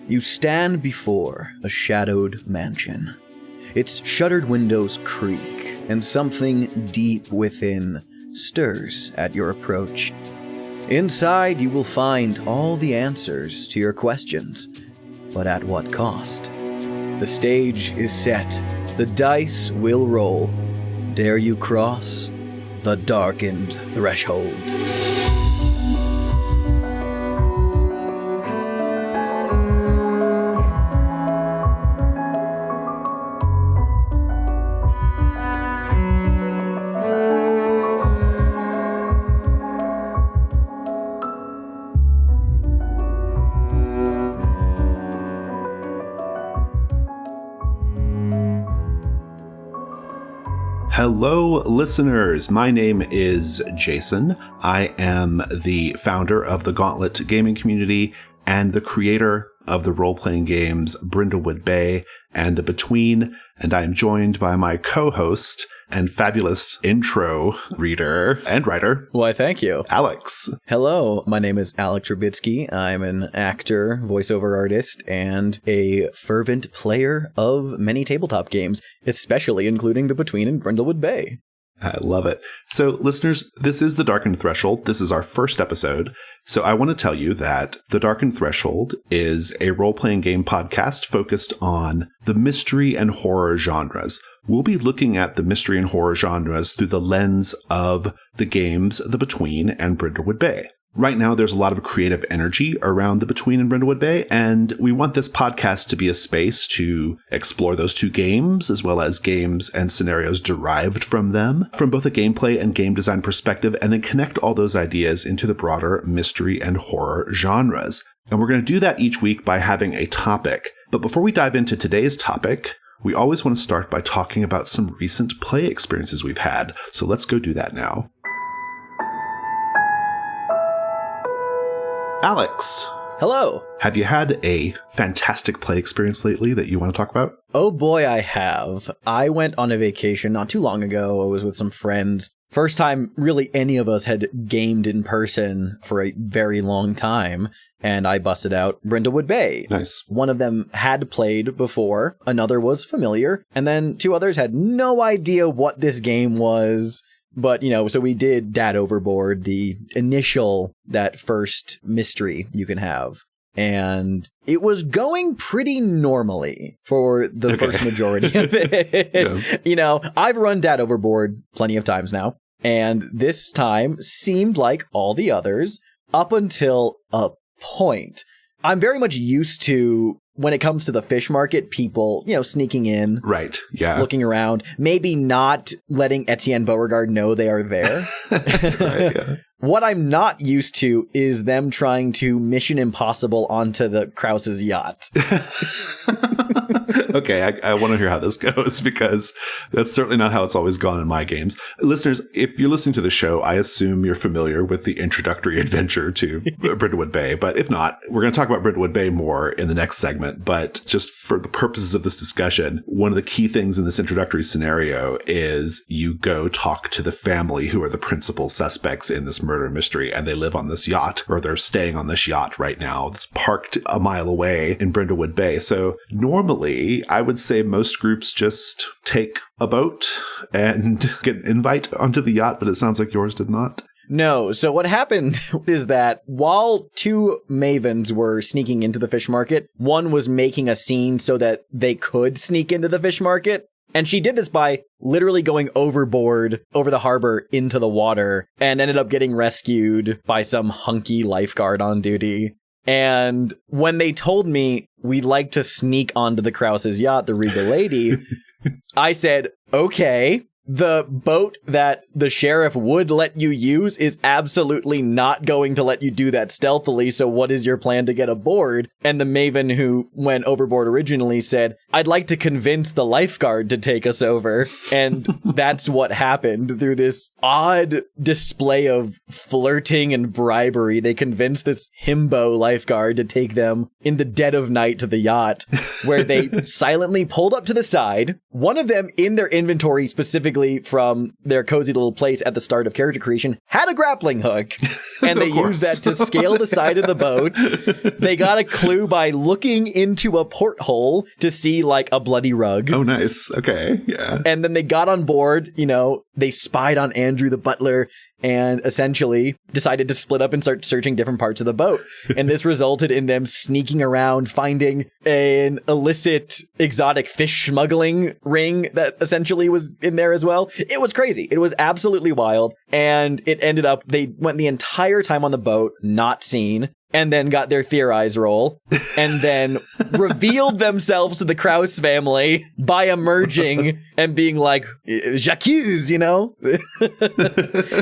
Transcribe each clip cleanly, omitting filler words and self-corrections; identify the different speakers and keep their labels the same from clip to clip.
Speaker 1: You stand before a shadowed mansion. Its shuttered windows creak, and something deep within stirs at your approach. Inside, you will find all the answers to your questions, but at what cost? The stage is set. The dice will roll. Dare you cross the darkened threshold?
Speaker 2: Hello, listeners. My name is Jason. I am the founder of the Gauntlet gaming community and the creator of the role-playing games Brindlewood Bay and The Between, and I am joined by my co-host and fabulous intro reader and writer.
Speaker 1: Why, thank you.
Speaker 2: Alex.
Speaker 1: Hello, my name is Alex Trubitsky. I'm an actor, voiceover artist, and a fervent player of many tabletop games, especially including The Between and Brindlewood Bay.
Speaker 2: I love it. So, listeners, this is The Darkened Threshold. This is our first episode. So I want to tell you that The Darkened Threshold is a role-playing game podcast focused on the mystery and horror genres. We'll be looking at the mystery and horror genres through the lens of the games The Between and Brindlewood Bay. Right now, there's a lot of creative energy around The Between and Brindlewood Bay, and we want this podcast to be a space to explore those two games, as well as games and scenarios derived from them, from both a gameplay and game design perspective, and then connect all those ideas into the broader mystery and horror genres. And we're going to do that each week by having a topic. But before we dive into today's topic, we always want to start by talking about some recent play experiences we've had. So let's go do that now. Alex.
Speaker 1: Hello.
Speaker 2: Have you had a fantastic play experience lately that you want to talk about?
Speaker 1: Oh boy, I have. I went on a vacation not too long ago. I was with some friends. First time really any of us had gamed in person for a very long time, and I busted out Brindlewood Bay.
Speaker 2: Nice.
Speaker 1: One of them had played before, another was familiar, and then two others had no idea what this game was. But, so we did Dad Overboard, the initial, that first mystery you can have. And it was going pretty normally for the first majority of it. Yeah. I've run Dad Overboard plenty of times now. And this time seemed like all the others up until a point. I'm very much used to, when it comes to the fish market, people, sneaking in.
Speaker 2: Right, yeah.
Speaker 1: Looking around. Maybe not letting Etienne Beauregard know they are there.
Speaker 2: Right, yeah.
Speaker 1: What I'm not used to is them trying to Mission Impossible onto the Krause's yacht.
Speaker 2: Okay, I want to hear how this goes, because that's certainly not how it's always gone in my games. Listeners, if you're listening to the show, I assume you're familiar with the introductory adventure to Brindlewood Bay. But if not, we're going to talk about Brindlewood Bay more in the next segment. But just for the purposes of this discussion, one of the key things in this introductory scenario is you go talk to the family who are the principal suspects in this murder mystery, and they live on this yacht, or they're staying on this yacht right now. It's parked a mile away in Brindlewood Bay. So normally, I would say most groups just take a boat and get an invite onto the yacht, but it sounds like yours did not.
Speaker 1: No. So what happened is that while two mavens were sneaking into the fish market, one was making a scene so that they could sneak into the fish market. And she did this by literally going overboard over the harbor into the water and ended up getting rescued by some hunky lifeguard on duty. And when they told me we'd like to sneak onto the Krause's yacht, the Regal Lady, I said, okay. The boat that the sheriff would let you use is absolutely not going to let you do that stealthily, so what is your plan to get aboard? And the maven who went overboard originally said, I'd like to convince the lifeguard to take us over. And that's what happened. Through this odd display of flirting and bribery, they convinced this himbo lifeguard to take them in the dead of night to the yacht, where they silently pulled up to the side. One of them in their inventory specifically specifically from their cozy little place at the start of character creation, had a grappling hook. And they used that to scale the side of the boat. They got a clue by looking into a porthole to see like a bloody rug.
Speaker 2: Oh, nice. Okay. Yeah.
Speaker 1: And then they got on board, they spied on Andrew the butler and essentially decided to split up and start searching different parts of the boat. And this resulted in them sneaking around, finding an illicit exotic fish smuggling ring that essentially was in there as well. It was crazy. It was absolutely wild. And it ended up, they went the entire time on the boat, not seen, and then got their theorize roll, and then revealed themselves to the Krause family by emerging and being like, J'accuse,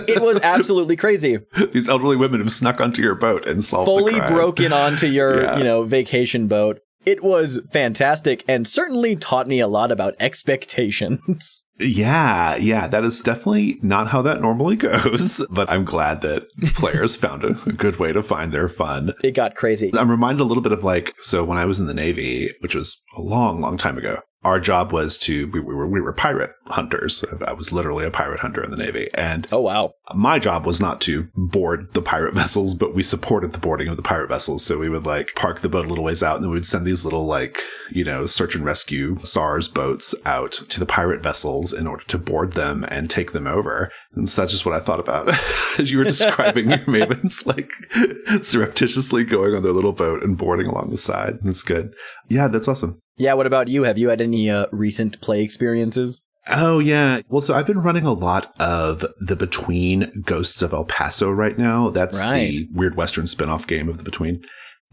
Speaker 1: It was absolutely crazy.
Speaker 2: These elderly women have snuck onto your boat and solved
Speaker 1: fully
Speaker 2: the crime.
Speaker 1: Broken onto your, vacation boat. It was fantastic and certainly taught me a lot about expectations.
Speaker 2: Yeah, that is definitely not how that normally goes, but I'm glad that players found a good way to find their fun.
Speaker 1: It got crazy.
Speaker 2: I'm reminded a little bit of so when I was in the Navy, which was a long, long time ago, our job was we were pirate hunters. I was literally a pirate hunter in the Navy. And
Speaker 1: oh, wow.
Speaker 2: My job was not to board the pirate vessels, but we supported the boarding of the pirate vessels. So we would park the boat a little ways out, and then we would send these little search and rescue SARS boats out to the pirate vessels in order to board them and take them over. And so that's just what I thought about as you were describing your mavens, surreptitiously going on their little boat and boarding along the side. That's good. Yeah, that's awesome.
Speaker 1: Yeah, what about you? Have you had any recent play experiences?
Speaker 2: Oh, yeah. Well, so I've been running a lot of the Between Ghosts of El Paso right now. That's the Weird Western spinoff game of the Between.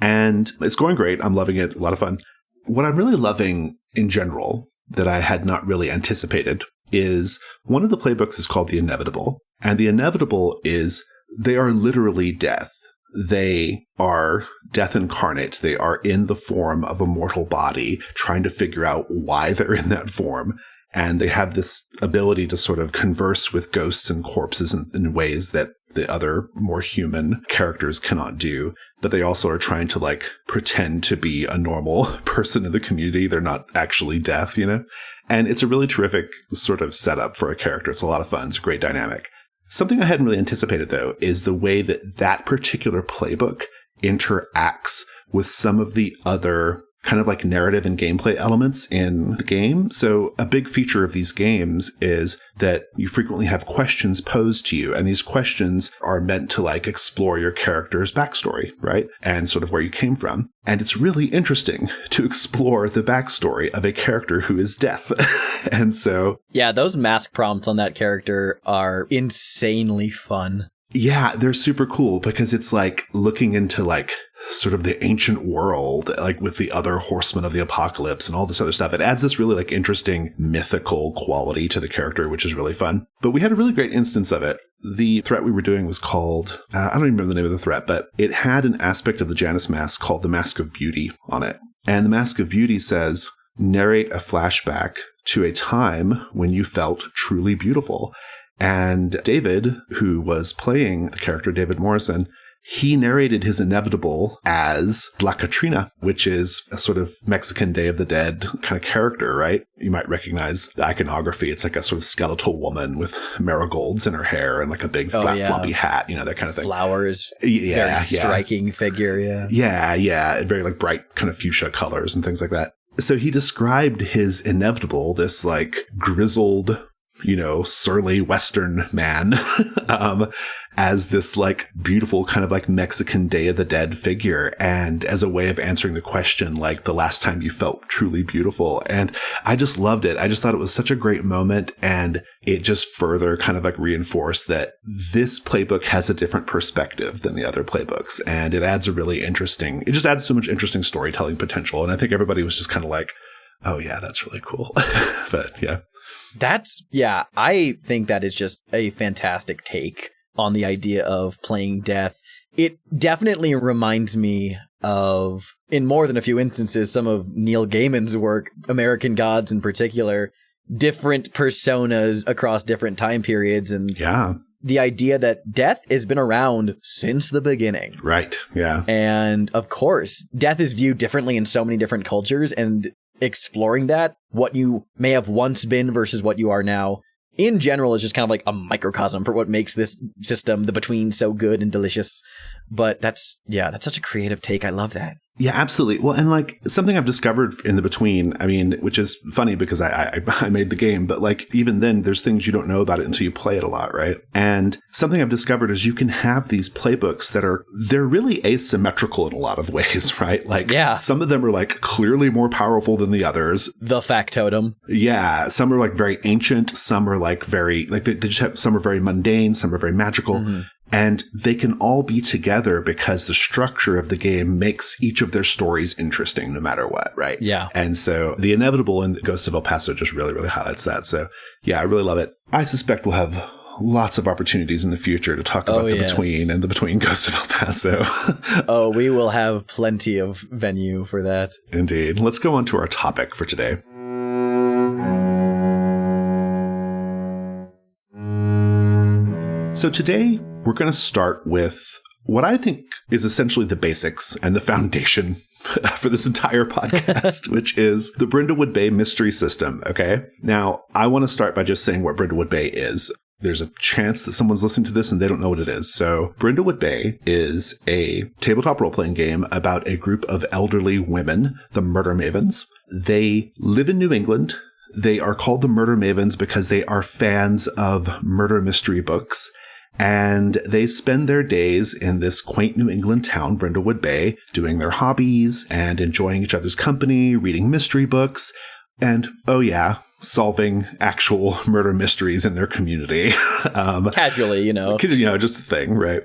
Speaker 2: And it's going great. I'm loving it. A lot of fun. What I'm really loving in general that I had not really anticipated is one of the playbooks is called The Inevitable. And The Inevitable is they are literally death. They are death incarnate. They are in the form of a mortal body, trying to figure out why they're in that form. And they have this ability to sort of converse with ghosts and corpses in ways that the other more human characters cannot do. But they also are trying to pretend to be a normal person in the community. They're not actually death, And it's a really terrific sort of setup for a character. It's a lot of fun. It's a great dynamic. Something I hadn't really anticipated, though, is the way that particular playbook interacts with some of the other kind of narrative and gameplay elements in the game. So a big feature of these games is that you frequently have questions posed to you, and these questions are meant to explore your character's backstory, right? And sort of where you came from. And it's really interesting to explore the backstory of a character who is death. And so...
Speaker 1: yeah, those mask prompts on that character are insanely fun.
Speaker 2: Yeah, they're super cool because it's looking into sort of the ancient world, with the other horsemen of the apocalypse and all this other stuff. It adds this really interesting mythical quality to the character, which is really fun. But we had a really great instance of it. The threat we were doing was called, I don't even remember the name of the threat, but it had an aspect of the Janus Mask called the Mask of Beauty on it. And the Mask of Beauty says, narrate a flashback to a time when you felt truly beautiful. And David, who was playing the character David Morrison, he narrated his inevitable as La Catrina, which is a sort of Mexican Day of the Dead kind of character, right? You might recognize the iconography. It's a sort of skeletal woman with marigolds in her hair and a big flat floppy hat, that kind of thing.
Speaker 1: Flowers. Very striking figure, yeah.
Speaker 2: Yeah. Very bright kind of fuchsia colors and things like that. So he described his inevitable, this grizzled, surly Western man, as this beautiful kind of Mexican Day of the Dead figure. And as a way of answering the question, the last time you felt truly beautiful. And I just loved it. I just thought it was such a great moment. And it just further kind of reinforced that this playbook has a different perspective than the other playbooks. And it adds it just adds so much interesting storytelling potential. And I think everybody was just kind of oh yeah, that's really cool. But yeah.
Speaker 1: I think that is just a fantastic take on the idea of playing death. It definitely reminds me of, in more than a few instances, some of Neil Gaiman's work, American Gods in particular, different personas across different time periods. And the idea that death has been around since the beginning.
Speaker 2: Right, yeah.
Speaker 1: And of course, death is viewed differently in so many different cultures, and exploring that, what you may have once been versus what you are now, in general is just kind of like a microcosm for what makes this system, the Between, so good and delicious. But that's such a creative take. I love that.
Speaker 2: Yeah, absolutely. Well, and like something I've discovered in the Between, I mean, which is funny because I made the game, but like even then there's things you don't know about it until you play it a lot, right? And something I've discovered is you can have these playbooks they're really asymmetrical in a lot of ways, right? Like some of them are like clearly more powerful than the others.
Speaker 1: The factotum.
Speaker 2: Yeah. Some are like very ancient. Some are like very, like they just have, some are very mundane. Some are very magical. Mm-hmm. And they can all be together because the structure of the game makes each of their stories interesting no matter what, right?
Speaker 1: Yeah.
Speaker 2: And so the inevitable in Ghosts of El Paso just really, really highlights that. So yeah, I really love it. I suspect we'll have lots of opportunities in the future to talk about the Between and the Between Ghosts of El Paso.
Speaker 1: Oh, we will have plenty of venue for that.
Speaker 2: Indeed. Let's go on to our topic for today. So today, we're going to start with what I think is essentially the basics and the foundation for this entire podcast, which is the Brindlewood Bay mystery system, okay? Now, I want to start by just saying what Brindlewood Bay is. There's a chance that someone's listening to this and they don't know what it is. So Brindlewood Bay is a tabletop role-playing game about a group of elderly women, the Murder Mavens. They live in New England. They are called the Murder Mavens because they are fans of murder mystery books. And they spend their days in this quaint New England town, Brindlewood Bay, doing their hobbies and enjoying each other's company, reading mystery books, and, oh yeah, solving actual murder mysteries in their community.
Speaker 1: Casually,
Speaker 2: just a thing, right?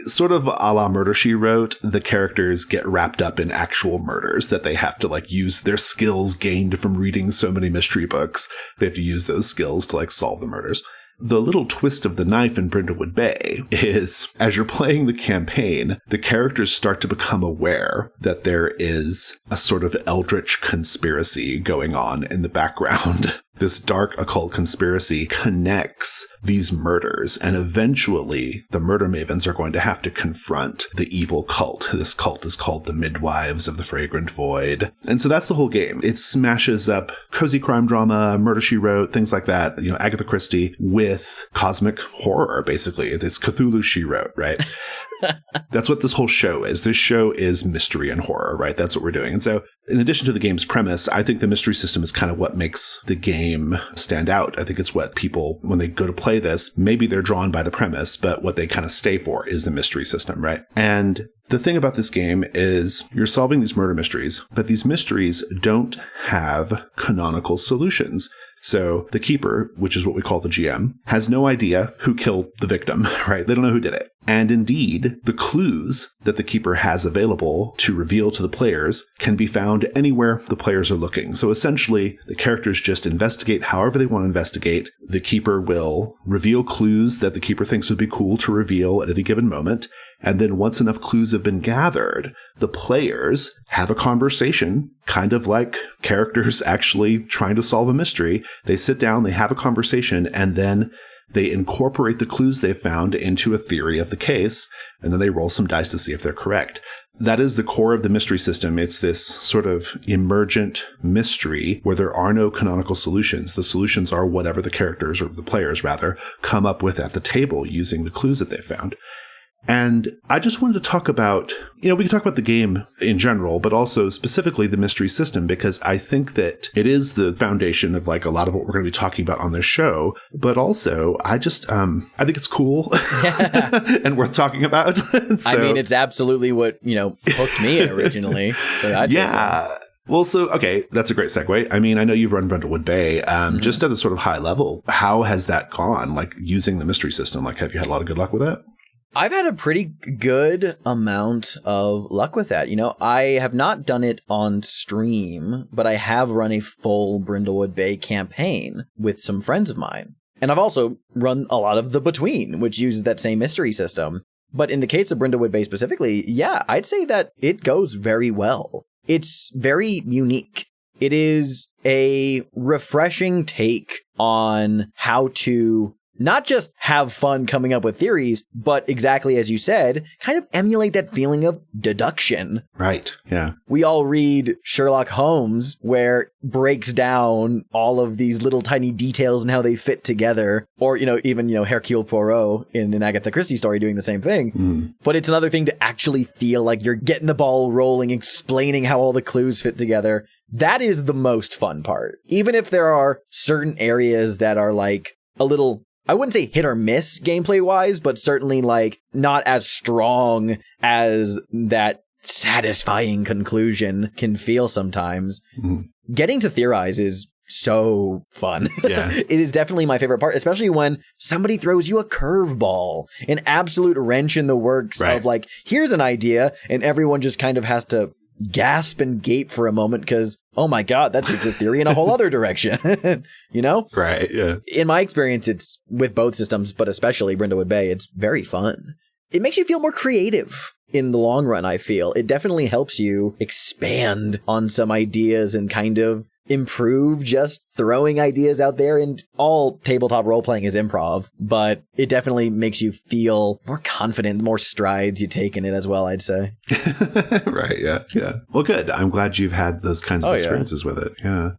Speaker 2: Sort of a la Murder, She Wrote, the characters get wrapped up in actual murders that they have to like use their skills gained from reading so many mystery books. They have to use those skills to like solve the murders. The little twist of the knife in Brindlewood Bay is, as you're playing the campaign, the characters start to become aware that there is a sort of eldritch conspiracy going on in the background. This dark occult conspiracy connects these murders, and eventually the Murder Mavens are going to have to confront the evil cult. This cult is called the Midwives of the Fragrant Void. And so that's the whole game. It smashes up cozy crime drama, Murder, She Wrote, things like that, Agatha Christie, with cosmic horror, basically. It's Cthulhu, She Wrote, right? That's what this whole show is. This show is mystery and horror, right? That's what we're doing. And so in addition to the game's premise, I think the mystery system is kind of what makes the game stand out. I think it's what people, when they go to play this, maybe they're drawn by the premise, but what they kind of stay for is the mystery system, right? And the thing about this game is you're solving these murder mysteries, but these mysteries don't have canonical solutions. So the keeper, which is what we call the GM, has no idea who killed the victim, right? They don't know who did it. And indeed, the clues that the keeper has available to reveal to the players can be found anywhere the players are looking. So essentially, the characters just investigate however they want to investigate. The keeper will reveal clues that the keeper thinks would be cool to reveal at any given moment. And then once enough clues have been gathered, the players have a conversation, kind of like characters actually trying to solve a mystery. They sit down, they have a conversation, and then they incorporate the clues they've found into a theory of the case, and then they roll some dice to see if they're correct. That is the core of the mystery system. It's this sort of emergent mystery where there are no canonical solutions. The solutions are whatever the characters, or the players rather, come up with at the table using the clues that they found. And I just wanted to talk about, we can talk about the game in general, but also specifically the mystery system, because I think that it is the foundation of like a lot of what we're going to be talking about on this show. But also, I think it's cool and worth talking about. So,
Speaker 1: it's absolutely what, hooked me originally. So I'd say so.
Speaker 2: Well, so, okay, that's a great segue. I know you've run Brindlewood Bay. Just at a sort of high level, how has that gone? Like using the mystery system, like have you had a lot of good luck with that?
Speaker 1: I've had a pretty good amount of luck with that. I have not done it on stream, but I have run a full Brindlewood Bay campaign with some friends of mine. And I've also run a lot of The Between, which uses that same mystery system. But in the case of Brindlewood Bay specifically, yeah, I'd say that it goes very well. It's very unique. It is a refreshing take on how to not just have fun coming up with theories, but exactly as you said, kind of emulate that feeling of deduction.
Speaker 2: Right. Yeah.
Speaker 1: We all read Sherlock Holmes, where it breaks down all of these little tiny details and how they fit together. Or, even, Hercule Poirot in an Agatha Christie story doing the same thing.
Speaker 2: Mm.
Speaker 1: But it's another thing to actually feel like you're getting the ball rolling, explaining how all the clues fit together. That is the most fun part. Even if there are certain areas that are like a little, I wouldn't say hit or miss gameplay wise, but certainly like not as strong as that satisfying conclusion can feel sometimes.
Speaker 2: Mm.
Speaker 1: Getting to theorize is so fun.
Speaker 2: Yeah.
Speaker 1: It is definitely my favorite part, especially when somebody throws you a curveball, an absolute wrench in the works of like, here's an idea, and everyone just kind of has to gasp and gape for a moment because, oh my God, that takes a theory in a whole other direction.
Speaker 2: Right. Yeah.
Speaker 1: In my experience, it's with both systems, but especially Brindlewood Bay, it's very fun. It makes you feel more creative in the long run, I feel. It definitely helps you expand on some ideas and kind of improve just throwing ideas out there. And all tabletop role-playing is improv, but it definitely makes you feel more confident, more strides you take in it as well, I'd say.
Speaker 2: Right. Yeah. Yeah. Well, good. I'm glad you've had those kinds of experiences with it. Yeah.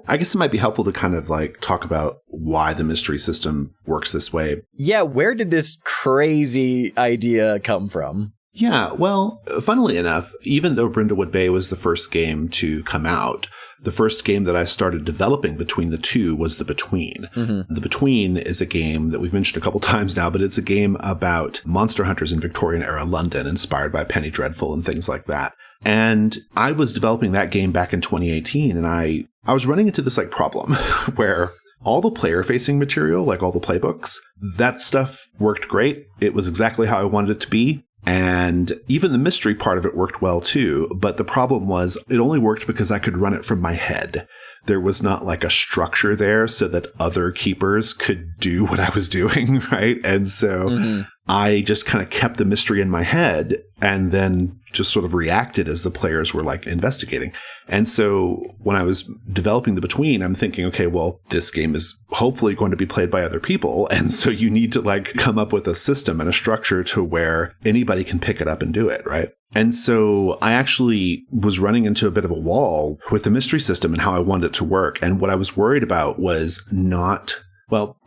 Speaker 2: I guess it might be helpful to kind of like talk about why the mystery system works this way.
Speaker 1: Yeah. Where did this crazy idea come from?
Speaker 2: Yeah, well, funnily enough, even though Brindlewood Bay was the first game to come out, the first game that I started developing between the two was The Between. Mm-hmm. The Between is a game that we've mentioned a couple times now, but it's a game about monster hunters in Victorian-era London, inspired by Penny Dreadful and things like that. And I was developing that game back in 2018, and I was running into this like problem where all the player-facing material, like all the playbooks, that stuff worked great. It was exactly how I wanted it to be. And even the mystery part of it worked well too. But the problem was it only worked because I could run it from my head. There was not like a structure there so that other keepers could do what I was doing, right? And so I just kind of kept the mystery in my head and then just sort of reacted as the players were like investigating. And so when I was developing The Between, I'm thinking, okay, well, this game is hopefully going to be played by other people. And so you need to like come up with a system and a structure to where anybody can pick it up and do it, right? And so I actually was running into a bit of a wall with the mystery system and how I wanted it to work. And what I was worried about was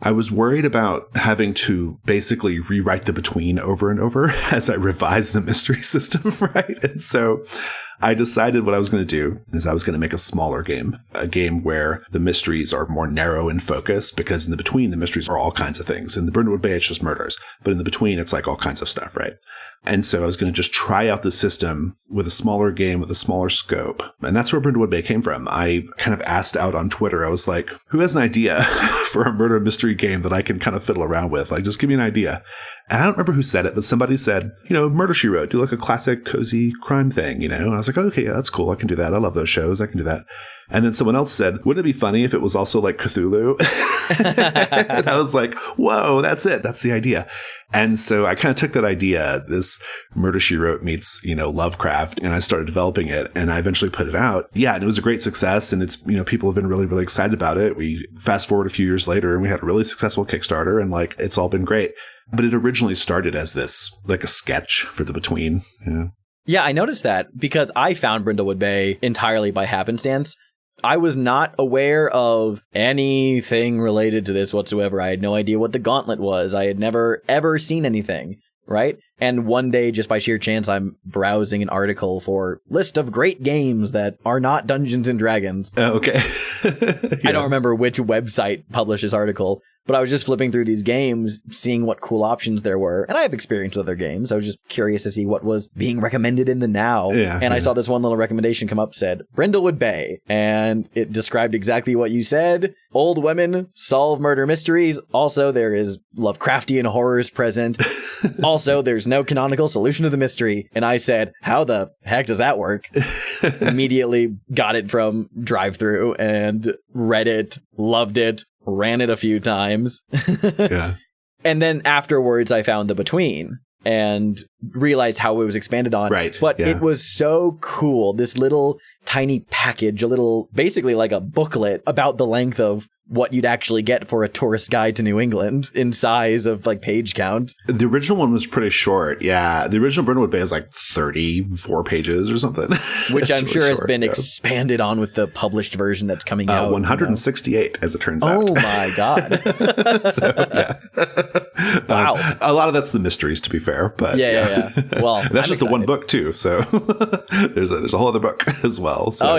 Speaker 2: I was worried about having to basically rewrite The Between over and over as I revised the mystery system, right? And so I decided what I was going to do is I was going to make a smaller game, a game where the mysteries are more narrow in focus, because in The Between, the mysteries are all kinds of things. In the Brindlewood Bay, it's just murders. But in The Between, it's like all kinds of stuff, right? And so I was going to just try out the system with a smaller game with a smaller scope. And that's where Brindlewood Bay came from. I kind of asked out on Twitter. I was like, who has an idea for a murder mystery game that I can kind of fiddle around with? Like, just give me an idea. And I don't remember who said it, but somebody said, Murder, She Wrote, do like a classic cozy crime thing, And I was like, okay, yeah, that's cool. I can do that. I love those shows. I can do that. And then someone else said, wouldn't it be funny if it was also like Cthulhu? And I was like, whoa, that's it. That's the idea. And so I kind of took that idea, this Murder, She Wrote meets, Lovecraft, and I started developing it, and I eventually put it out. Yeah, and it was a great success, and it's, people have been really, really excited about it. We fast forward a few years later, and we had a really successful Kickstarter, and like, it's all been great. But it originally started as this, like a sketch for The Between.
Speaker 1: Yeah, I noticed that because I found Brindlewood Bay entirely by happenstance. I was not aware of anything related to this whatsoever. I had no idea what the Gauntlet was. I had never, ever seen anything, right? And one day, just by sheer chance, I'm browsing an article for list of great games that are not Dungeons and Dragons.
Speaker 2: Oh, okay.
Speaker 1: Yeah. I don't remember which website published this article, but I was just flipping through these games, seeing what cool options there were. And I have experience with other games. I was just curious to see what was being recommended in the now. And I saw this one little recommendation come up, said Brindlewood Bay. And it described exactly what you said. Old women solve murder mysteries. Also, there is Lovecraftian horrors present. Also, there's no canonical solution to the mystery. And I said, how the heck does that work? Immediately got it from drive-thru and read it, loved it, ran it a few times.
Speaker 2: Yeah.
Speaker 1: And then afterwards, I found The Between and realized how it was expanded on.
Speaker 2: Right.
Speaker 1: But it was so cool. This little tiny package, basically like a booklet about the length of what you'd actually get for a tourist guide to New England in size of like page count.
Speaker 2: The original one was pretty short. Yeah. The original Brindlewood Bay is like 34 pages or something.
Speaker 1: Which I'm sure has been expanded on with the published version that's coming out.
Speaker 2: 168, as it turns out.
Speaker 1: Oh my God.
Speaker 2: So, yeah.
Speaker 1: Wow.
Speaker 2: A lot of that's the mysteries, to be fair. But
Speaker 1: yeah. Well,
Speaker 2: that's just the one book too. So there's a whole other book as well. So,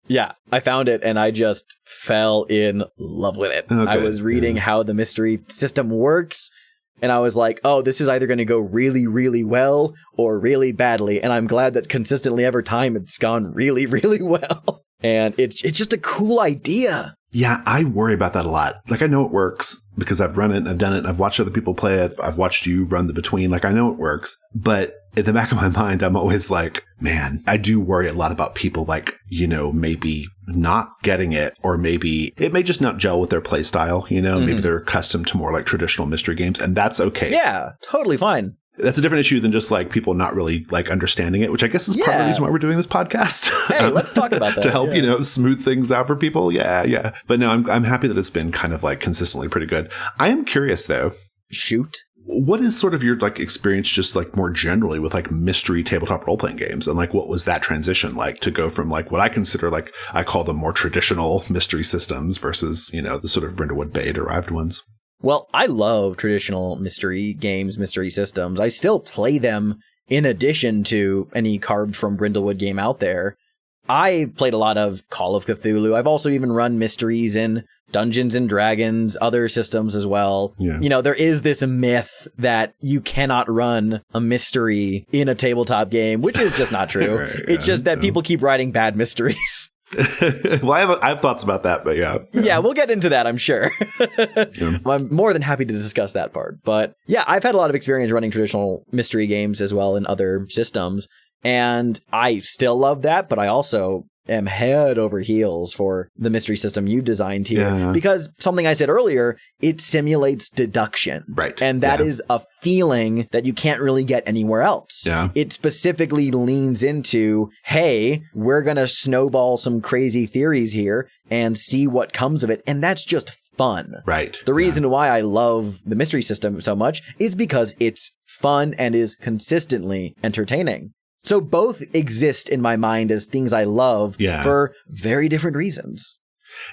Speaker 1: Yeah, I found it and I just fell in love with it.
Speaker 2: Okay.
Speaker 1: I was reading how the mystery system works and I was like, oh, this is either going to go really, really well or really badly. And I'm glad that consistently every time it's gone really, really well. And it's just a cool idea.
Speaker 2: Yeah, I worry about that a lot. Like, I know it works because I've run it and I've done it and I've watched other people play it. I've watched you run the Between. Like, I know it works. But in the back of my mind, I'm always like, man, I do worry a lot about people like, maybe not getting it, or maybe it may just not gel with their play style. Maybe they're accustomed to more like traditional mystery games, and that's okay.
Speaker 1: Yeah, totally fine.
Speaker 2: That's a different issue than just like people not really like understanding it, which I guess is part of the reason why we're doing this podcast.
Speaker 1: Hey, let's talk about that.
Speaker 2: To help, smooth things out for people. Yeah. But no, I'm happy that it's been kind of like consistently pretty good. I am curious though.
Speaker 1: Shoot.
Speaker 2: What is sort of your like experience just like more generally with like mystery tabletop role-playing games? And like, what was that transition like to go from like what I consider like, I call them more traditional mystery systems versus, the sort of Brindlewood Bay derived ones?
Speaker 1: Well, I love traditional mystery games, mystery systems. I still play them in addition to any carved from Brindlewood game out there. I played a lot of Call of Cthulhu. I've also even run mysteries in Dungeons and Dragons, other systems as well.
Speaker 2: Yeah.
Speaker 1: There is this myth that you cannot run a mystery in a tabletop game, which is just not true.
Speaker 2: Right,
Speaker 1: it's just that people keep writing bad mysteries.
Speaker 2: Well, I have thoughts about that, but yeah.
Speaker 1: Yeah, we'll get into that, I'm sure. I'm more than happy to discuss that part. But yeah, I've had a lot of experience running traditional mystery games as well in other systems. And I still love that, but I also am head over heels for the mystery system you designed here because something I said earlier, it simulates deduction.
Speaker 2: Right.
Speaker 1: And that is a feeling that you can't really get anywhere else.
Speaker 2: Yeah.
Speaker 1: It specifically leans into, hey, we're going to snowball some crazy theories here and see what comes of it. And that's just fun.
Speaker 2: Right.
Speaker 1: The reason why I love the mystery system so much is because it's fun and is consistently entertaining. So both exist in my mind as things I love for very different reasons.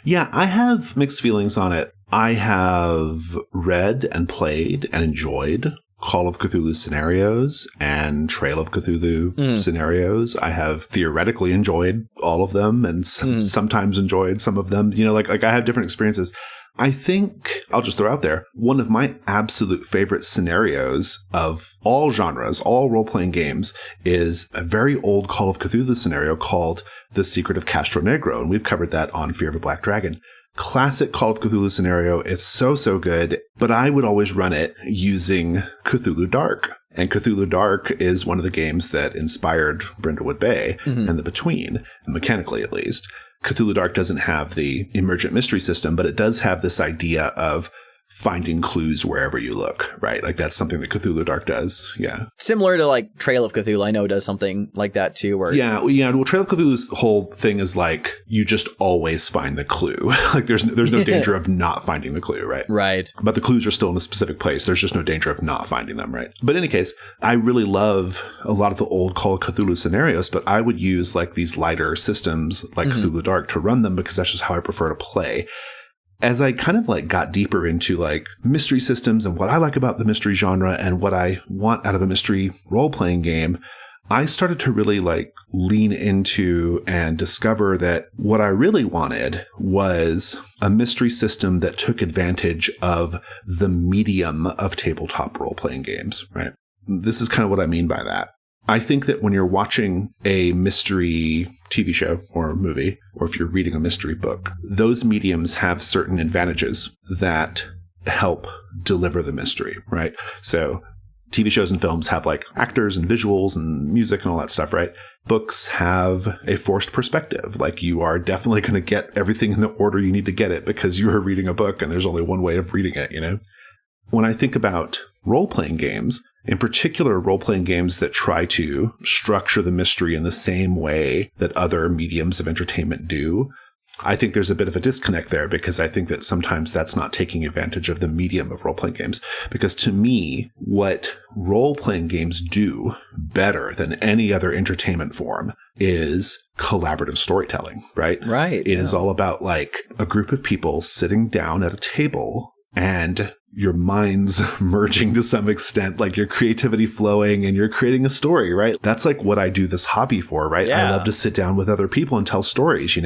Speaker 2: Yeah, I have mixed feelings on it. I have read and played and enjoyed Call of Cthulhu scenarios and Trail of Cthulhu scenarios. I have theoretically enjoyed all of them and sometimes enjoyed some of them. Like I have different experiences. I think I'll just throw out there one of my absolute favorite scenarios of all genres, all role-playing games, is a very old Call of Cthulhu scenario called The Secret of Castro Negro. And we've covered that on Fear of a Black Dragon. Classic Call of Cthulhu scenario. It's so good, but I would always run it using Cthulhu Dark. And Cthulhu Dark is one of the games that inspired Brindlewood Bay and the Between, mechanically at least. Cthulhu Dark doesn't have the emergent mystery system, but it does have this idea of finding clues wherever you look, right? Like that's something that Cthulhu Dark does. Yeah.
Speaker 1: Similar to like Trail of Cthulhu, I know does something like that too. Where
Speaker 2: Well, Trail of Cthulhu's whole thing is like you just always find the clue. Like there's no danger of not finding the clue, right?
Speaker 1: Right.
Speaker 2: But the clues are still in a specific place. There's just no danger of not finding them, right? But in any case, I really love a lot of the old Call of Cthulhu scenarios, but I would use like these lighter systems like Cthulhu Dark to run them because that's just how I prefer to play. As I kind of like got deeper into like mystery systems and what I like about the mystery genre and what I want out of a mystery role-playing game, I started to really like lean into and discover that what I really wanted was a mystery system that took advantage of the medium of tabletop role-playing games, right? This is kind of what I mean by that. I think that when you're watching a mystery TV show or a movie, or if you're reading a mystery book, those mediums have certain advantages that help deliver the mystery, right? So TV shows and films have like actors and visuals and music and all that stuff, right? Books have a forced perspective. Like you are definitely going to get everything in the order you need to get it because you are reading a book and there's only one way of reading it, When I think about role-playing games, in particular, role-playing games that try to structure the mystery in the same way that other mediums of entertainment do, I think there's a bit of a disconnect there because I think that sometimes that's not taking advantage of the medium of role-playing games. Because to me, what role-playing games do better than any other entertainment form is collaborative storytelling, right?
Speaker 1: Right.
Speaker 2: It is all about like a group of people sitting down at a table and your minds merging to some extent, like your creativity flowing and you're creating a story, right? That's like what I do this hobby for, right?
Speaker 1: Yeah.
Speaker 2: I love to sit down with other people and tell stories,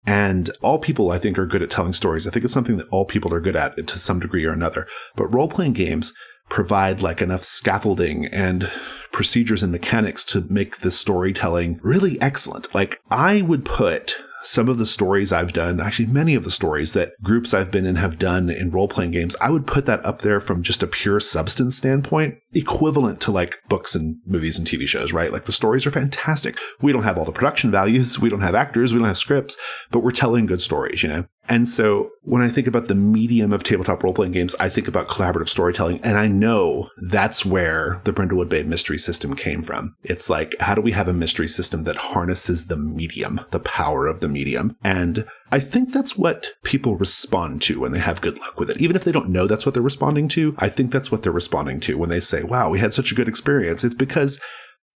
Speaker 2: and all people I think are good at telling stories. I think it's something that all people are good at to some degree or another. But role-playing games provide like enough scaffolding and procedures and mechanics to make the storytelling really excellent. Like I would put some of the stories I've done, actually many of the stories that groups I've been in have done in role-playing games, I would put that up there from just a pure substance standpoint, equivalent to like books and movies and TV shows, right? Like the stories are fantastic. We don't have all the production values. We don't have actors. We don't have scripts, but we're telling good stories, And so when I think about the medium of tabletop role-playing games, I think about collaborative storytelling. And I know that's where the Brindlewood Bay mystery system came from. It's like, how do we have a mystery system that harnesses the medium, the power of the medium? And I think that's what people respond to when they have good luck with it. Even if they don't know that's what they're responding to, I think that's what they're responding to when they say, wow, we had such a good experience. It's because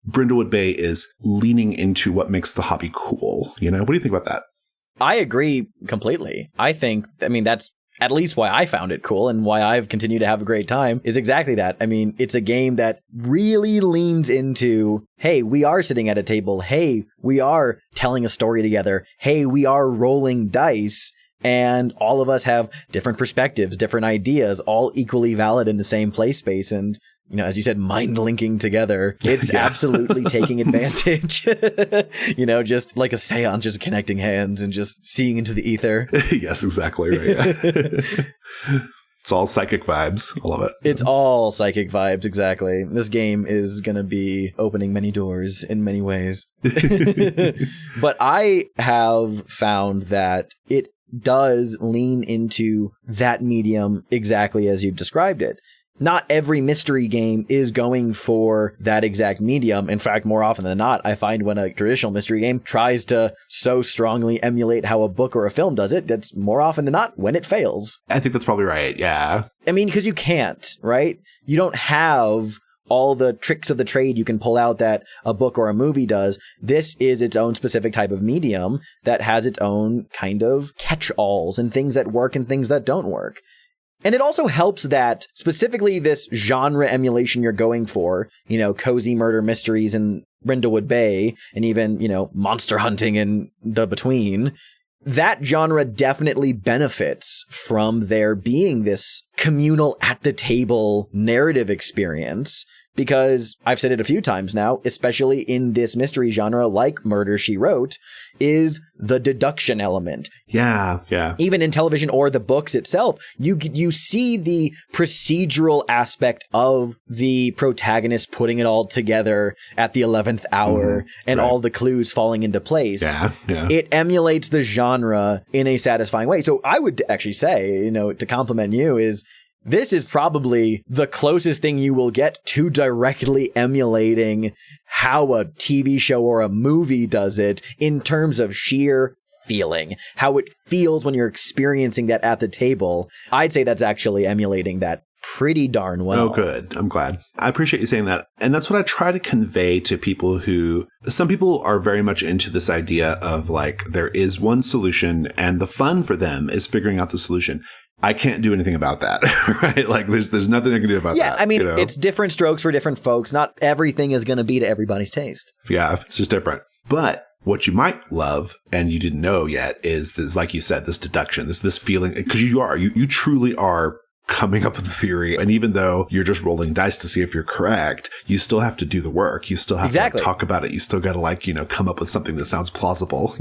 Speaker 2: Brindlewood Bay is leaning into what makes the hobby cool. What do you think about that?
Speaker 1: I agree completely. That's at least why I found it cool and why I've continued to have a great time is exactly that. It's a game that really leans into, hey, we are sitting at a table. Hey, we are telling a story together. Hey, we are rolling dice. And all of us have different perspectives, different ideas, all equally valid in the same play space. And as you said, mind linking together, it's absolutely taking advantage, just like a seance, just connecting hands and just seeing into the ether.
Speaker 2: Yes, exactly. Right. Yeah. It's all psychic vibes. I love it.
Speaker 1: It's all psychic vibes. Exactly. This game is going to be opening many doors in many ways. But I have found that it does lean into that medium exactly as you've described it. Not every mystery game is going for that exact medium. In fact, more often than not, I find when a traditional mystery game tries to so strongly emulate how a book or a film does it, that's more often than not when it fails.
Speaker 2: I think that's probably right. Yeah.
Speaker 1: Because you can't, right? You don't have all the tricks of the trade you can pull out that a book or a movie does. This is its own specific type of medium that has its own kind of catch-alls and things that work and things that don't work. And it also helps that specifically this genre emulation you're going for, cozy murder mysteries in Brindlewood Bay and even, monster hunting in the between, that genre definitely benefits from there being this communal at the table narrative experience. Because I've said it a few times now, especially in this mystery genre like Murder, She Wrote, is the deduction element.
Speaker 2: Yeah, yeah.
Speaker 1: Even in television or the books itself, you see the procedural aspect of the protagonist putting it all together at the 11th hour and all the clues falling into place.
Speaker 2: Yeah, yeah.
Speaker 1: It emulates the genre in a satisfying way. So I would actually say, to compliment you is, this is probably the closest thing you will get to directly emulating how a TV show or a movie does it in terms of sheer feeling, how it feels when you're experiencing that at the table. I'd say that's actually emulating that pretty darn well.
Speaker 2: Oh, good. I'm glad. I appreciate you saying that. And that's what I try to convey to people some people are very much into this idea of like, there is one solution and the fun for them is figuring out the solution. I can't do anything about that, right? Like there's nothing I can do about that.
Speaker 1: Yeah, it's different strokes for different folks. Not everything is going to be to everybody's taste.
Speaker 2: Yeah, it's just different. But what you might love, and you didn't know yet, is this, like you said, this deduction, this feeling, because you truly are coming up with a theory. And even though you're just rolling dice to see if you're correct, you still have to do the work. You still have to talk about it. You still got to come up with something that sounds plausible,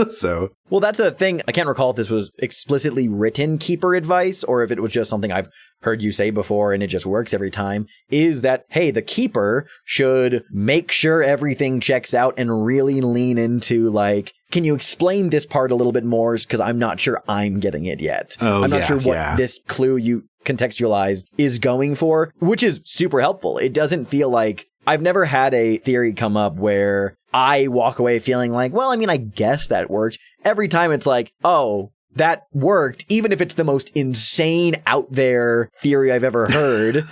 Speaker 2: So.
Speaker 1: Well, that's a thing. I can't recall if this was explicitly written keeper advice or if it was just something I've heard you say before and it just works every time, is that, hey, the keeper should make sure everything checks out and really lean into like, can you explain this part a little bit more? Because I'm not sure I'm getting it yet. I'm not sure what this clue you contextualized is going for, which is super helpful. It doesn't feel like I've never had a theory come up where I walk away feeling like, well, I mean, I guess that worked. Every time it's like, oh, that worked, even if it's the most insane out there theory I've ever heard.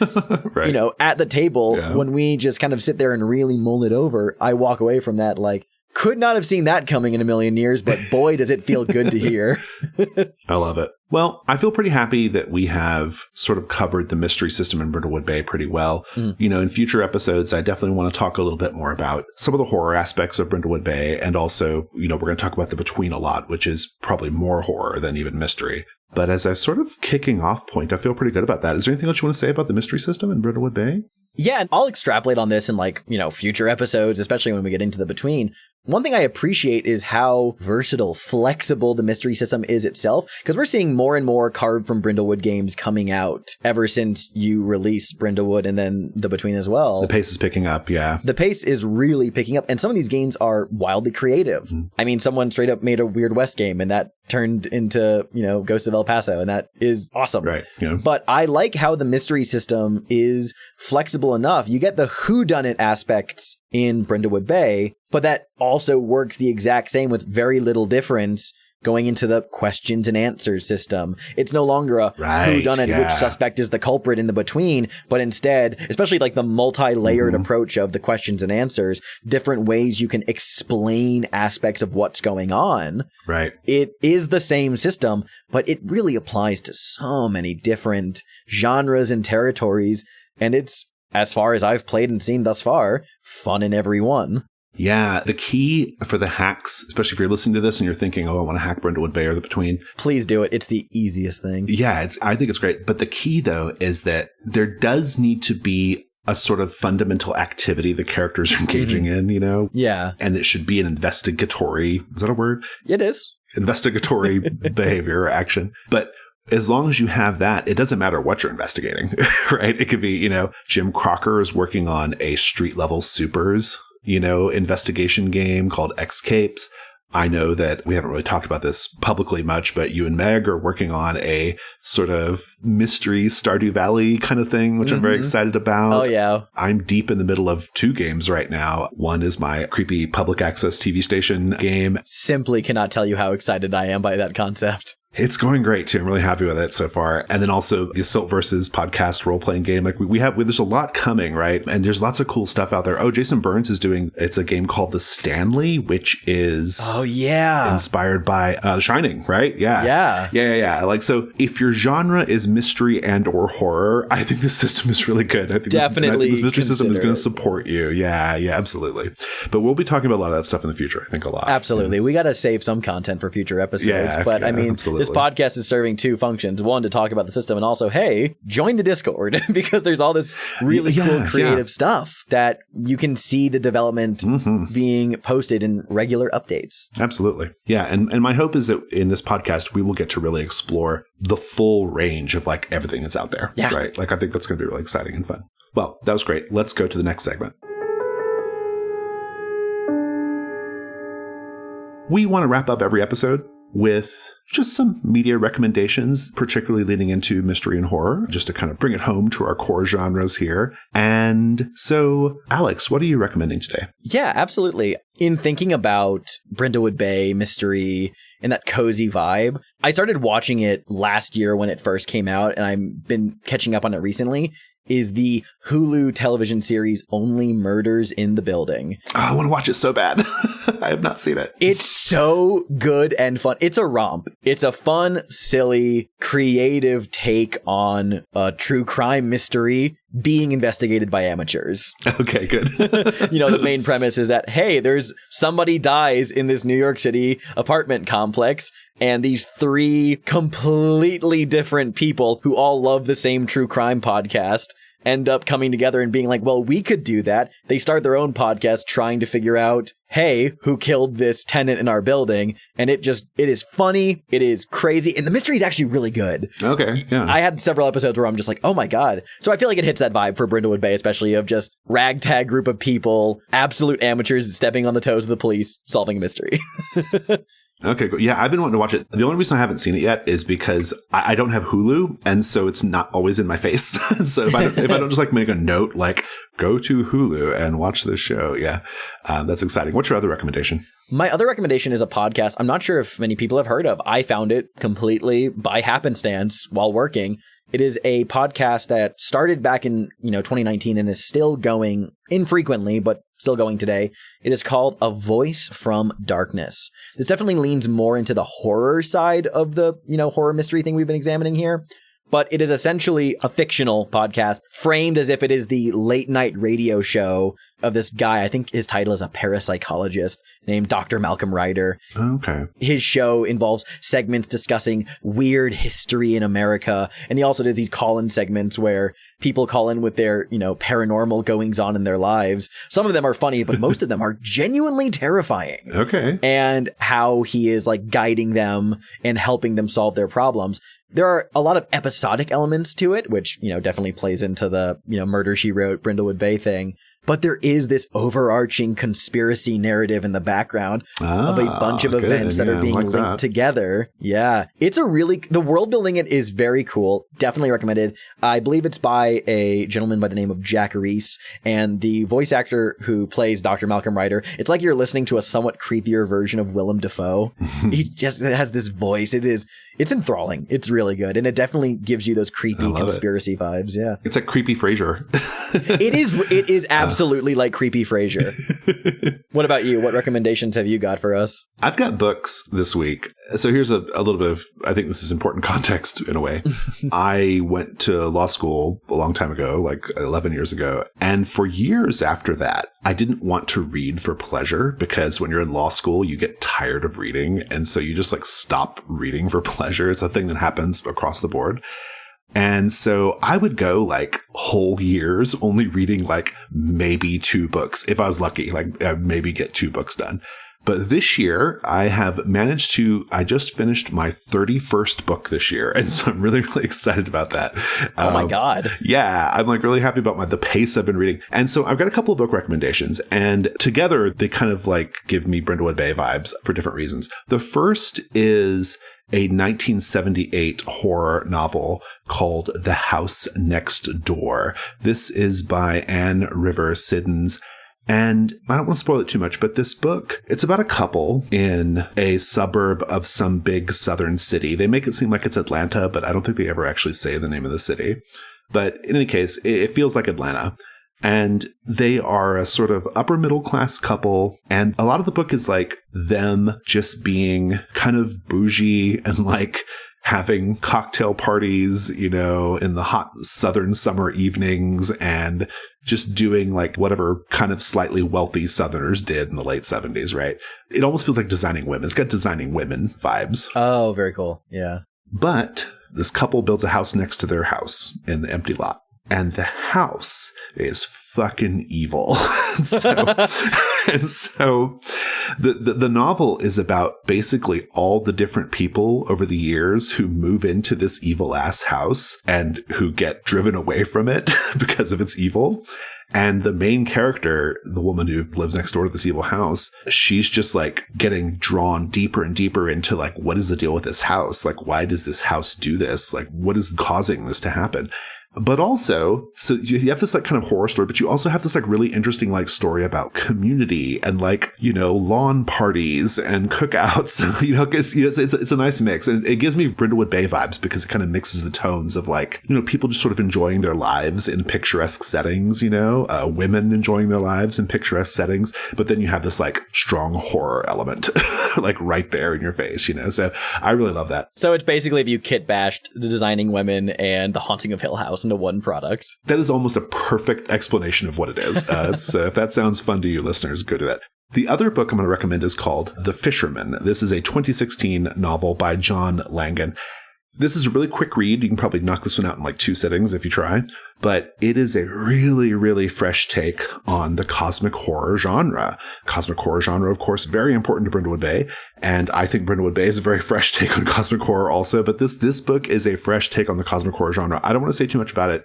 Speaker 2: Right.
Speaker 1: You know, at the table,
Speaker 2: Yeah.
Speaker 1: when we just kind of sit there and really mull it over, I walk away from that like, could not have seen that coming in a million years, but boy, does it feel good to hear.
Speaker 2: I love it. Well, I feel pretty happy that we have sort of covered the mystery system in Brindlewood Bay pretty well. You know, in future episodes, I definitely want to talk a little bit more about some of the horror aspects of Brindlewood Bay. And also, you know, we're going to talk about the Between a lot, which is probably more horror than even mystery. But as a sort of kicking off point, I feel pretty good about that. Is there anything else you want to say about the mystery system in Brindlewood Bay?
Speaker 1: Yeah, and I'll extrapolate on this in like, you know, future episodes, especially when we get into the Between. One thing I appreciate is how versatile, flexible the mystery system is itself, because we're seeing more and more carved from Brindlewood games coming out ever since you released Brindlewood and then the Between as well.
Speaker 2: The pace is picking up, yeah.
Speaker 1: The pace is really picking up, and some of these games are wildly creative. I mean, someone straight up made a Weird West game, and that turned into, you know, Ghosts of El Paso, and that is awesome.
Speaker 2: Right, yeah.
Speaker 1: But I like how the mystery system is flexible enough. You get the whodunit aspects in Brindlewood Bay, but that also works the exact same with very little difference going into the questions and answers system. It's no longer a whodunit, which suspect is the culprit in the Between, but instead, especially like the multi-layered approach of the questions and answers, different ways you can explain aspects of what's going on.
Speaker 2: Right.
Speaker 1: It is the same system, but it really applies to so many different genres and territories, and it's, as far as I've played and seen thus far, fun in every one.
Speaker 2: Yeah, the key for the hacks, especially if you're listening to this and you're thinking, oh, I want to hack Brindlewood Bay or the Between.
Speaker 1: Please do it. It's the easiest thing.
Speaker 2: Yeah, I think it's great. But the key, though, is that there does need to be a sort of fundamental activity the characters are engaging in, you know?
Speaker 1: Yeah.
Speaker 2: And it should be an investigatory, is that a word?
Speaker 1: It is.
Speaker 2: Investigatory behavior or action. But as long as you have that, it doesn't matter what you're investigating, right? It could be, you know, Jim Crocker is working on a street level supers, you know, investigation game called Escapes. I know that we haven't really talked about this publicly much, but you and Meg are working on a sort of mystery Stardew Valley kind of thing, which I'm very excited about.
Speaker 1: Oh, yeah.
Speaker 2: I'm deep in the middle of 2 games right now. One is my creepy public access TV station game.
Speaker 1: Simply cannot tell you how excited I am by that concept.
Speaker 2: It's going great too. I'm really happy with it so far. And then also the Assault Versus podcast role-playing game. Like there's a lot coming, right? And there's lots of cool stuff out there. Oh, Jason Burns is it's a game called The Stanley, which is inspired by The Shining, right? Yeah. Like, so if your genre is mystery and or horror, I think this system is really good. I think
Speaker 1: Definitely
Speaker 2: this mystery system is going to support you. Yeah, absolutely. But we'll be talking about a lot of that stuff in the future, I think, a lot.
Speaker 1: Absolutely. We got to save some content for future episodes. But I mean,
Speaker 2: absolutely.
Speaker 1: This podcast is serving 2 functions. One, to talk about the system, and also, hey, join the Discord, because there's all this really cool creative stuff that you can see the development being posted in regular updates.
Speaker 2: Absolutely. Yeah. And my hope is that in this podcast, we will get to really explore the full range of like everything that's out there. Yeah. Right. Like, I think that's going to be really exciting and fun. Well, that was great. Let's go to the next segment. We want to wrap up every episode with just some media recommendations, particularly leading into mystery and horror, just to kind of bring it home to our core genres here. And so, Alex, what are you recommending today?
Speaker 1: Yeah, absolutely. In thinking about Brindlewood Bay mystery and that cozy vibe, I started watching it last year when it first came out, and I've been catching up on it recently, is the Hulu television series Only Murders in the Building.
Speaker 2: Oh, I want to watch it so bad. I have not seen it.
Speaker 1: It's so good and fun. It's a romp. It's a fun, silly, creative take on a true crime mystery being investigated by amateurs.
Speaker 2: Okay, good.
Speaker 1: You know, the main premise is that, hey, there's somebody dies in this New York City apartment complex, and these 3 completely different people who all love the same true crime podcast end up coming together and being like, well, we could do that. They start their own podcast trying to figure out, hey, who killed this tenant in our building? And it is funny. It is crazy. And the mystery is actually really good.
Speaker 2: Okay. Yeah.
Speaker 1: I had several episodes where I'm just like, oh my God. So I feel like it hits that vibe for Brindlewood Bay, especially of just ragtag group of people, absolute amateurs stepping on the toes of the police, solving a mystery.
Speaker 2: Okay, cool. Yeah, I've been wanting to watch it. The only reason I haven't seen it yet is because I don't have Hulu, and so it's not always in my face. So if I don't just like make a note, like go to Hulu and watch this show, yeah, that's exciting. What's your other recommendation?
Speaker 1: My other recommendation is a podcast I'm not sure if many people have heard of. I found it completely by happenstance while working. It is a podcast that started back in 2019 and is still going infrequently, but still going today. It is called A Voice from Darkness. This definitely leans more into the horror side of the horror mystery thing we've been examining here. But it is essentially a fictional podcast framed as if it is the late night radio show of this guy. I think his title is a parapsychologist named Dr. Malcolm Ryder.
Speaker 2: Okay.
Speaker 1: His show involves segments discussing weird history in America. And he also does these call-in segments where people call in with their, paranormal goings on in their lives. Some of them are funny, but most of them are genuinely terrifying.
Speaker 2: Okay.
Speaker 1: And how he is like guiding them and helping them solve their problems. There are a lot of episodic elements to it, which, definitely plays into the, Murder, She Wrote, Brindlewood Bay thing. But there is this overarching conspiracy narrative in the background of a bunch of events that are being linked together. Yeah. The world building it is very cool. Definitely recommended. I believe it's by a gentleman by the name of Jack Reese, and the voice actor who plays Dr. Malcolm Ryder. It's like you're listening to a somewhat creepier version of Willem Dafoe. He just has this voice. It's enthralling. It's really good. And it definitely gives you those creepy conspiracy vibes. Yeah.
Speaker 2: It's like Creepy Frasier.
Speaker 1: It is absolutely like Creepy Frasier. What about you? What recommendations have you got for us?
Speaker 2: I've got books this week. So here's a little bit of, I think this is important context in a way. I went to law school a long time ago, like 11 years ago. And for years after that, I didn't want to read for pleasure because when you're in law school, you get tired of reading. And so you just like stop reading for pleasure. It's a thing that happens across the board. And so I would go like whole years only reading like maybe 2 books. If I was lucky, like I'd maybe get 2 books done. But this year I have managed I just finished my 31st book this year. And so I'm really, really excited about that.
Speaker 1: Oh my God.
Speaker 2: Yeah. I'm like really happy about the pace I've been reading. And so I've got a couple of book recommendations, and together they kind of like give me Brindlewood Bay vibes for different reasons. The first is a 1978 horror novel called The House Next Door. This is by Anne River Siddons. And I don't want to spoil it too much, but this book, it's about a couple in a suburb of some big southern city. They make it seem like it's Atlanta, but I don't think they ever actually say the name of the city. But in any case, it feels like Atlanta. And they are a sort of upper middle class couple. And a lot of the book is like them just being kind of bougie and like having cocktail parties, in the hot southern summer evenings, and just doing like whatever kind of slightly wealthy Southerners did in the late 70s, right? It almost feels like Designing Women. It's got Designing Women vibes.
Speaker 1: Oh, very cool. Yeah. But
Speaker 2: this couple builds a house next to their house in the empty lot. And the house is fucking evil. So the novel is about basically all the different people over the years who move into this evil ass house and who get driven away from it because of its evil. And the main character, the woman who lives next door to this evil house, she's just like getting drawn deeper and deeper into like, what is the deal with this house? Like, why does this house do this? Like, what is causing this to happen? But also, so you have this like kind of horror story, but you also have this like really interesting like story about community and like, lawn parties and cookouts. It's a nice mix. And it gives me Brindlewood Bay vibes because it kind of mixes the tones of like, people just sort of enjoying their lives in picturesque settings, women enjoying their lives in picturesque settings. But then you have this like strong horror element like right there in your face, So I really love that.
Speaker 1: So it's basically if you kit bashed The Designing Women and The Haunting of Hill House into one product.
Speaker 2: That is almost a perfect explanation of what it is. So if that sounds fun to you listeners, go do that. The other book I'm going to recommend is called The Fisherman. This is a 2016 novel by John Langan. This is a really quick read. You can probably knock this one out in like 2 sittings if you try. But it is a really, really fresh take on the cosmic horror genre. Cosmic horror genre, of course, very important to Brindlewood Bay. And I think Brindlewood Bay is a very fresh take on cosmic horror also. But this book is a fresh take on the cosmic horror genre. I don't want to say too much about it.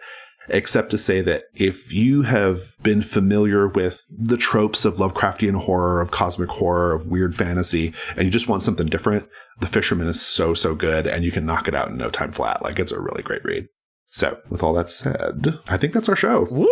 Speaker 2: except to say that if you have been familiar with the tropes of Lovecraftian horror, of cosmic horror, of weird fantasy, and you just want something different, The Fisherman is so, so good, and you can knock it out in no time flat. Like, it's a really great read. So, with all that said, I think that's our show.
Speaker 1: Woo!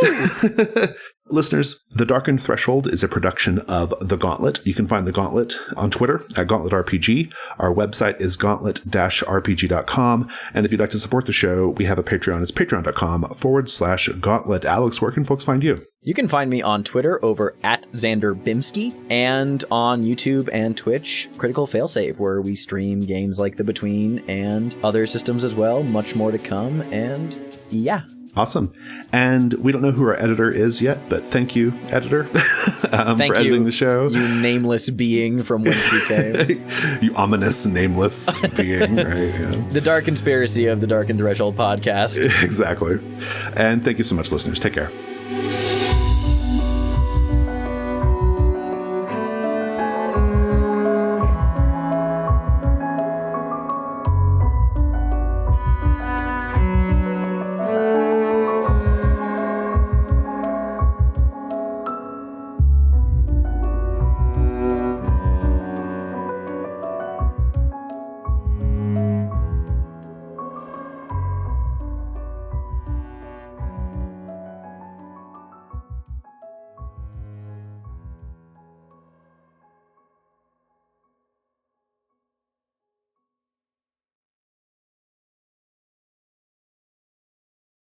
Speaker 2: Listeners, The Darkened Threshold is a production of The Gauntlet. You can find The Gauntlet on Twitter at GauntletRPG. Our website is gauntlet-rpg.com. And if you'd like to support the show, we have a Patreon. It's patreon.com/gauntlet. Alex, where can folks find you?
Speaker 1: You can find me on Twitter over at Xander Bimsky, and on YouTube and Twitch, Critical Failsafe, where we stream games like The Between and other systems as well. Much more to come, and yeah.
Speaker 2: Awesome. And we don't know who our editor is yet, but thank you, editor, for editing the show.
Speaker 1: You nameless being from whence you came.
Speaker 2: You ominous, nameless being, right? Yeah.
Speaker 1: The Dark Conspiracy of the Darkened Threshold podcast.
Speaker 2: Exactly. And thank you so much, listeners. Take care.